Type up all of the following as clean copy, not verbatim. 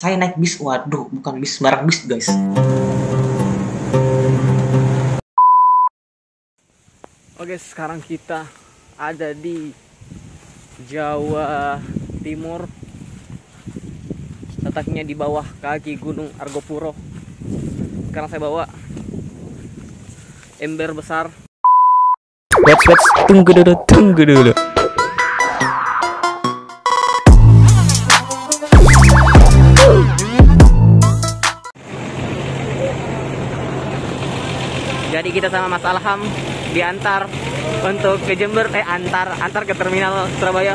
Saya naik bis, waduh, bukan bis sembarang bis, guys. Oke, sekarang kita ada di Jawa Timur, letaknya di bawah kaki Gunung Argopuro. Sekarang saya bawa ember besar. Wait, tunggu dulu. Jadi kita sama Mas Alham diantar untuk ke Jember, antar ke terminal Surabaya.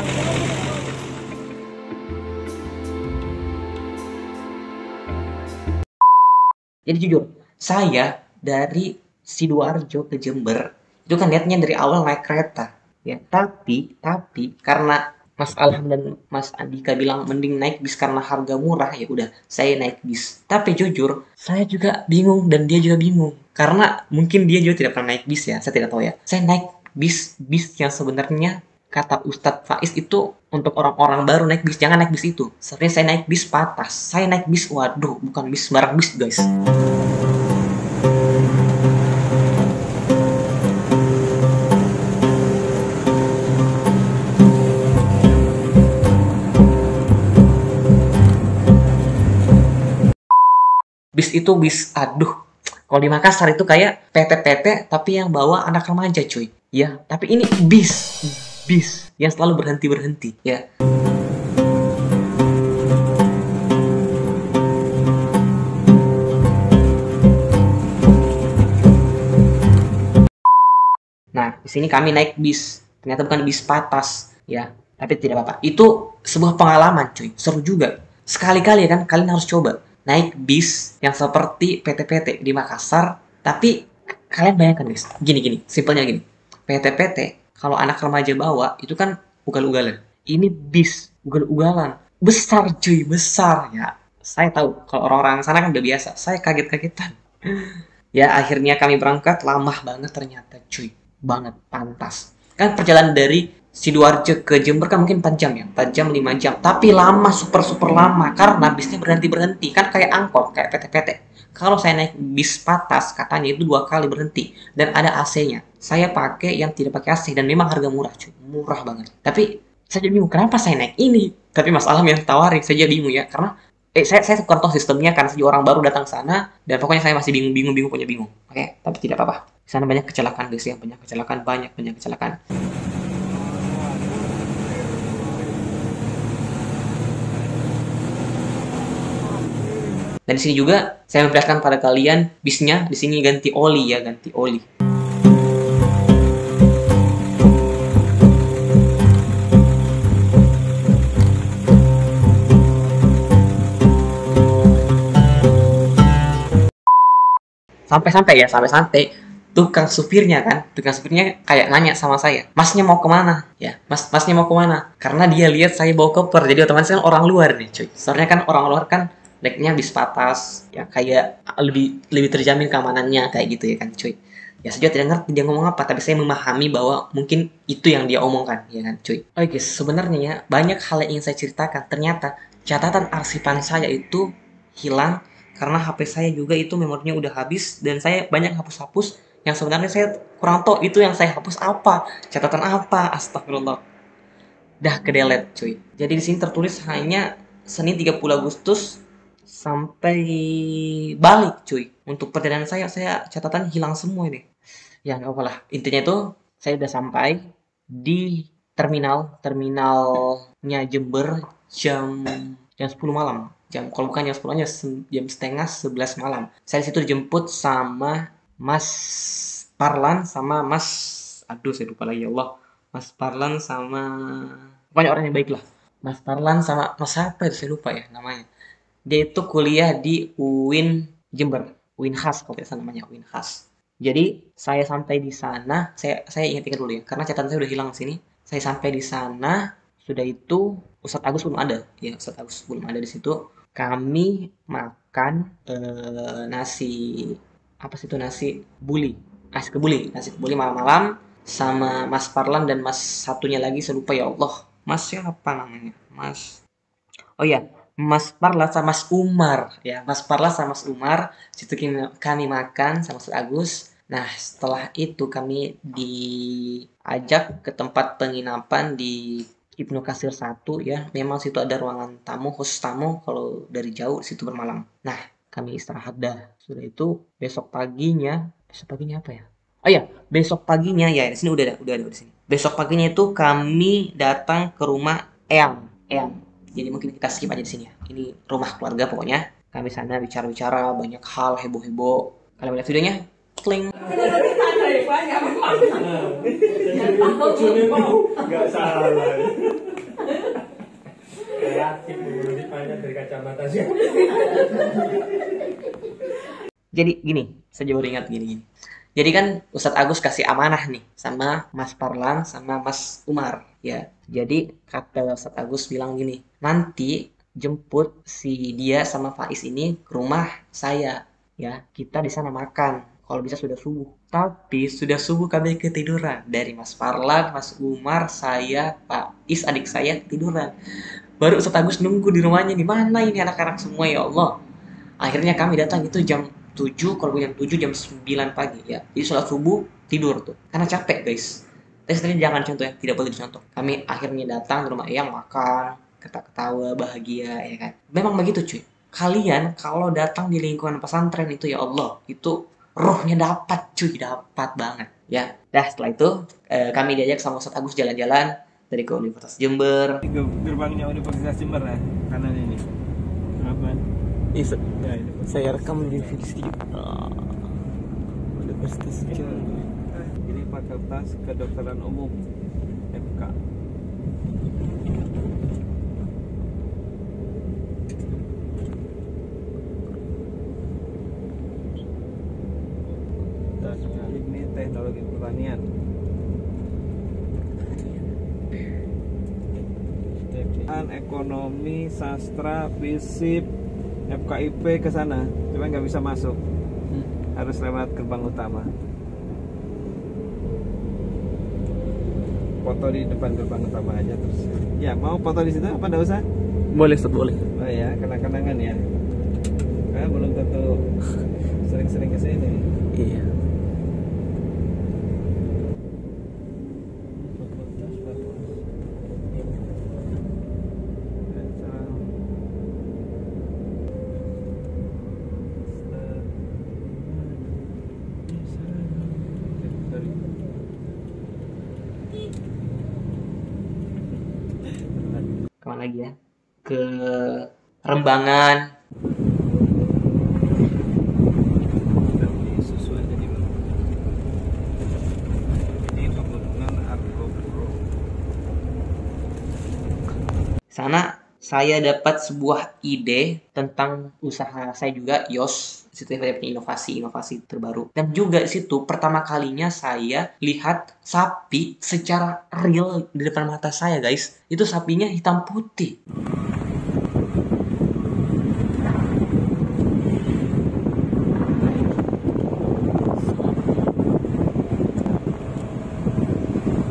Jadi jujur, saya dari Sidoarjo ke Jember itu kan niatnya dari awal naik kereta, ya. Tapi karena Mas Alham dan Mas Andika bilang mending naik bis karena harga murah, ya udah saya naik bis. Tapi jujur, saya juga bingung dan dia juga bingung karena mungkin dia juga tidak pernah naik bis, ya. Saya tidak tahu, ya. Saya naik bis yang sebenarnya kata Ustadz Faiz itu untuk orang-orang baru naik bis, jangan naik bis itu. Sebenarnya saya naik bis Patas. Saya naik bis, waduh, bukan bis sembarang bis, guys. Bis itu bis, aduh, kalau di Makassar itu kayak PT-PT tapi yang bawa anak remaja, cuy. Ya, tapi ini bis yang selalu berhenti, ya. Nah, di sini kami naik bis. Ternyata bukan bis Patas, ya. Tapi tidak apa-apa. Itu sebuah pengalaman, cuy. Seru juga. Sekali-kali kan kalian harus coba naik bis yang seperti PT-PT di Makassar. Tapi kalian bayangkan, guys. Gini, simpelnya gini. PT-PT kalau anak remaja bawa itu kan ugal-ugalan. Ini bis ugal-ugalan. Besar, cuy, besar, ya. Saya tahu kalau orang-orang sana kan udah biasa. Saya kaget-kagetan. Ya, akhirnya kami berangkat, lama banget ternyata, cuy. Banget, pantas. Kan perjalanan dari Sidoarjo ke Jember kan mungkin 4 jam, ya. 4 jam, 5 jam. Tapi lama, super lama. Karena bisnya berhenti-berhenti. Kan kayak angkot, kayak PT-PT. Kalau saya naik bis Patas, katanya itu 2 kali berhenti. Dan ada AC-nya. Saya pakai yang tidak pakai AC. Dan memang harga murah, cuy. Murah banget. Tapi saya jadi bingung, kenapa saya naik ini? Tapi Mas Alam yang tawarin, saya jadi bingung, ya. Karena saya kurang tahu sistemnya karena saya orang baru datang sana dan pokoknya saya masih bingung. Oke, tapi tidak apa-apa. Di sana banyak kecelakaan, guys, ya. Banyak kecelakaan. Dan di sini juga saya memperlihatkan pada kalian bisnya di sini ganti oli, ya, ganti oli. Sampai tukang supirnya kayak nanya sama saya, masnya mau kemana, ya. Masnya mau kemana, karena dia lihat saya bawa koper. Jadi otomatis kan orang luar nih, cuy. Soalnya kan orang luar kan naiknya bis Patas, ya, kayak lebih terjamin keamanannya kayak gitu, ya kan, cuy. Ya, saya juga tidak ngerti dia ngomong apa, tapi saya memahami bahwa mungkin itu yang dia omongkan, ya kan, cuy. Oke, guys, sebenarnya ya banyak hal yang ingin saya ceritakan. Ternyata catatan arsipan saya itu hilang karena HP saya juga itu memorinya udah habis dan saya banyak hapus-hapus yang sebenarnya saya kurang tahu itu yang saya hapus apa, catatan apa, astagfirullah. Dah ke delete, cuy. Jadi di sini tertulis hanya Senin 30 Agustus sampai balik, cuy. Untuk perjalanan saya catatan hilang semua ini. Ya nggak apa lah. Intinya itu saya udah sampai di terminalnya Jember jam jam 10 malam. Kalau bukan jam 10 nya jam setengah 11 malam. Saya di situ dijemput sama Mas Parlan sama saya lupa lagi, ya Allah. Mas Parlan sama pokoknya orang yang baik lah. Mas Parlan sama Mas apa itu, saya lupa, ya, namanya. Dia itu kuliah di UIN Jember, UIN Khas kalau tidak salah namanya, UIN Khas. Jadi saya sampai di sana, saya ingat-ingat dulu, ya, karena catatan saya udah hilang sini. Saya sampai di sana, sudah itu Ustadz Agus belum ada, ya, Ustadz Agus belum ada di situ. Kami makan nasi apa sih itu, nasi kebuli malam-malam sama Mas Parlan dan Mas satunya lagi saya lupa, ya Allah. Mas siapa namanya? Oh ya, Mas Parla sama Mas Umar ya, Mas Parla sama Mas Umar. Situ kami makan sama Ustadz Agus. Nah, setelah itu kami diajak ke tempat penginapan di Ibnu Katsir 1 ya. Memang situ ada ruangan tamu, khusus tamu kalau dari jauh situ bermalam. Nah, kami istirahat dah. Sudah itu besok paginya apa ya? Oh iya, besok paginya ya di sini udah ada di sini. Besok paginya itu kami datang ke rumah Eyang. Jadi mungkin kita skip aja di sini ya. Ini rumah keluarga pokoknya. Kami sana bicara-bicara banyak hal heboh-heboh. Kalian lihat videonya? Kling. Nggak salah. Kreatif banyak dari kacamata sih. Jadi gini, saya baru ingat gini. Jadi kan Ustadz Agus kasih amanah nih sama Mas Parlan sama Mas Umar ya. Jadi kata Ustadz Agus bilang gini, nanti jemput si dia sama Faiz ini ke rumah saya ya. Kita di sana makan. Kalau bisa sudah subuh. Tapi sudah subuh kami ketiduran. Dari Mas Parlan, Mas Umar, saya, Faiz adik saya ketiduran. Baru Ustadz Agus nunggu di rumahnya nih, mana ini anak-anak semua ya Allah. Akhirnya kami datang itu jam 7, kalau jam 7 jam 9 pagi ya. Jadi sholat subuh tidur tuh. Karena capek guys. Tapi sebenarnya jangan contoh ya, tidak boleh dicontoh. Kami akhirnya datang ke rumah Eyang makan, ketawa bahagia ya kan. Memang begitu cuy. Kalian kalau datang di lingkungan pesantren itu ya Allah, itu rohnya dapat cuy, dapat banget ya. Dah setelah itu kami diajak sama Ustadz Agus jalan-jalan dari ke Universitas Jember. Gerbangnya Universitas Jember ya, kanan ini. Apa? Ya, saya rekam di video. Universitas Jember. Ini Fakultas Kedokteran Umum FK. Dan ini Teknologi Pertanian. Ekonomi, sastra, fisip, FKIP ke sana, cuma nggak bisa masuk, harus lewat gerbang utama. Foto di depan gerbang utama aja terus. Ya mau foto di situ apa nggak usah? Boleh, Ustaz, boleh. Oh ya, kenang-kenangan ya. Karena belum tentu sering-sering ke sini. Iya. Kemana lagi ya? Ke Rembangan. Susu aja di mana? Ini pegunungan Argopuro. Sana saya dapat sebuah ide tentang usaha saya juga, Yos. Di situ saya punya inovasi terbaru. Dan juga di situ pertama kalinya saya lihat sapi secara real di depan mata saya, guys. Itu sapinya hitam putih.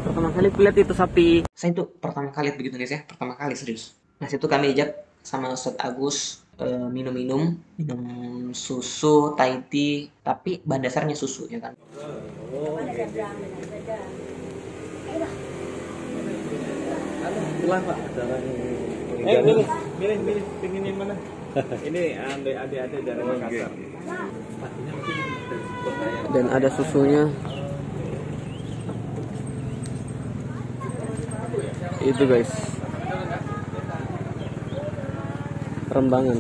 Pertama kali lihat itu sapi. Saya itu pertama kali lihat begitu guys ya, pertama kali serius. Nah situ kami ajak sama Ustadz Agus minum susu Thai tea, tapi bahan dasarnya susu ya kan. Pulang Pak, milih, pingin yang mana? Ini adik-adik dari Makassar. Dan ada susunya. Itu guys. Rembangan.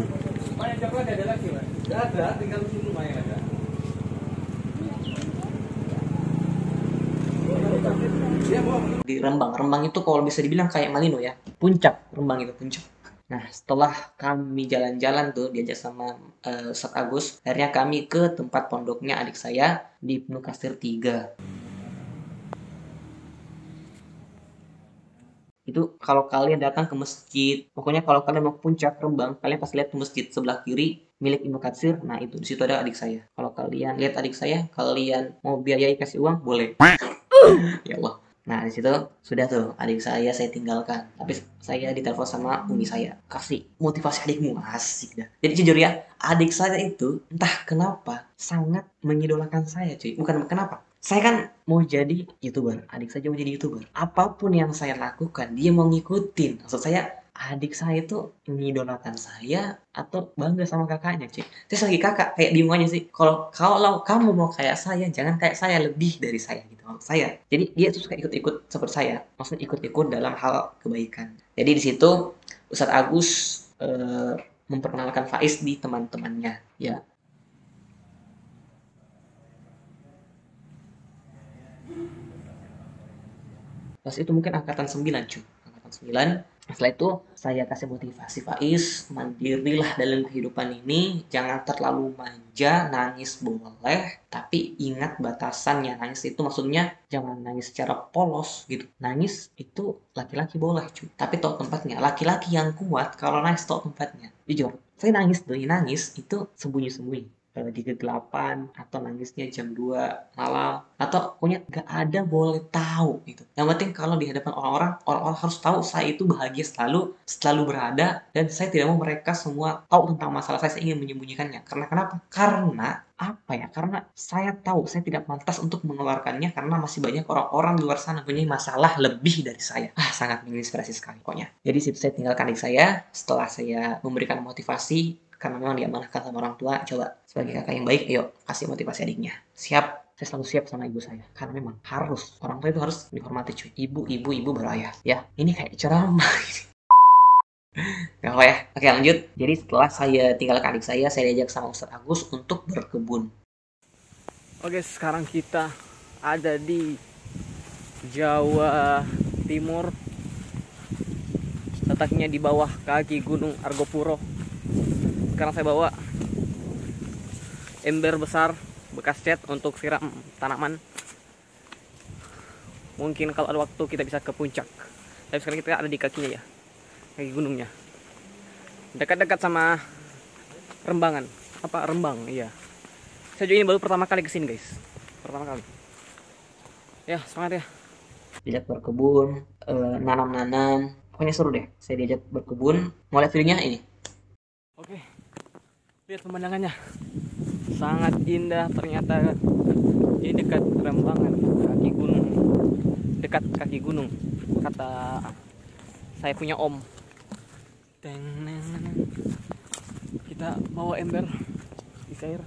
Ada, tinggal susu main ada. Di Rembang itu kalau bisa dibilang kayak Malino ya, puncak Rembang itu puncak. Nah setelah kami jalan-jalan tuh diajak sama Ustadz Agus, akhirnya kami ke tempat pondoknya adik saya di Ibnu Katsir 3. Itu kalau kalian datang ke masjid, pokoknya kalau kalian mau ke puncak Rembang, kalian pasti lihat tuh masjid sebelah kiri milik Ibnu Katsir. Nah itu di situ ada adik saya. Kalau kalian lihat adik saya, kalian mau biayai kasih uang boleh. Ya Allah. Nah, di situ sudah tuh adik saya tinggalkan. Tapi saya ditelepon sama umi saya. Kasih motivasi adikmu, asik dah. Jadi jujur ya, adik saya itu entah kenapa sangat mengidolakan saya, cuy. Bukan kenapa. Saya kan mau jadi YouTuber. Adik saya mau jadi YouTuber. Apapun yang saya lakukan, dia mau ngikutin. Maksud saya, adik saya itu mengidolakan saya atau bangga sama kakaknya, cuy. Terus lagi kakak kayak bingung aja sih. Kalau kamu mau kayak saya, jangan kayak saya, lebih dari saya gitu maksud saya. Jadi dia tuh suka ikut-ikut seperti saya. Maksudnya ikut-ikut dalam hal kebaikan. Jadi di situ Ustadz Agus memperkenalkan Faiz di teman-temannya. Ya, pas itu mungkin angkatan 9 cuy, angkatan 9. Setelah itu saya kasih motivasi Faiz, mandirilah dalam kehidupan ini, jangan terlalu manja, nangis boleh, tapi ingat batasannya. Nangis itu maksudnya jangan nangis secara polos gitu. Nangis itu laki-laki boleh cuy, tapi tahu tempatnya. Laki-laki yang kuat kalau nangis tahu tempatnya. Jujur, saya nangis itu sembunyi-sembunyi di kegelapan, atau nangisnya jam 2 malam, atau pokoknya gak ada boleh tahu gitu. Yang penting kalau di hadapan orang-orang harus tahu saya itu bahagia selalu berada, dan saya tidak mau mereka semua tahu tentang masalah saya ingin menyembunyikannya. Karena kenapa? Karena apa ya? Karena saya tahu saya tidak pantas untuk mengeluarkannya, karena masih banyak orang-orang di luar sana punya masalah lebih dari saya. Sangat menginspirasi sekali pokoknya. Jadi situ saya tinggalkan adik saya setelah saya memberikan motivasi, karena memang diamanahkan sama orang tua. Coba sebagai kakak yang baik, ayo kasih motivasi adiknya. Siap, saya selalu siap sama ibu saya, karena memang harus, orang tua itu harus dihormati cuy. Ibu baru ayah ya. Ini kayak ceramah. Gak apa ya. Oke, lanjut. Jadi setelah saya tinggalkan adik saya diajak sama Ustadz Agus untuk berkebun. Oke, sekarang kita ada di Jawa Timur, letaknya di bawah kaki Gunung Argopuro. Sekarang saya bawa ember besar bekas cat untuk siram tanaman. Mungkin kalau ada waktu kita bisa ke puncak. Tapi sekarang kita ada di kakinya ya, kaki gunungnya, dekat-dekat sama Rembangan. Rembang, iya. Saya juga ini baru pertama kali kesini guys, pertama kali. Ya, semangat ya. Diajak berkebun, nanam-nanam, pokoknya seru deh. Saya diajak berkebun. Mau lihat videonya ini? Oke, lihat pemandangannya, sangat indah ternyata. Ini dekat Rembangan, kaki gunung, dekat kaki gunung, kata saya punya om. Kita bawa ember di air.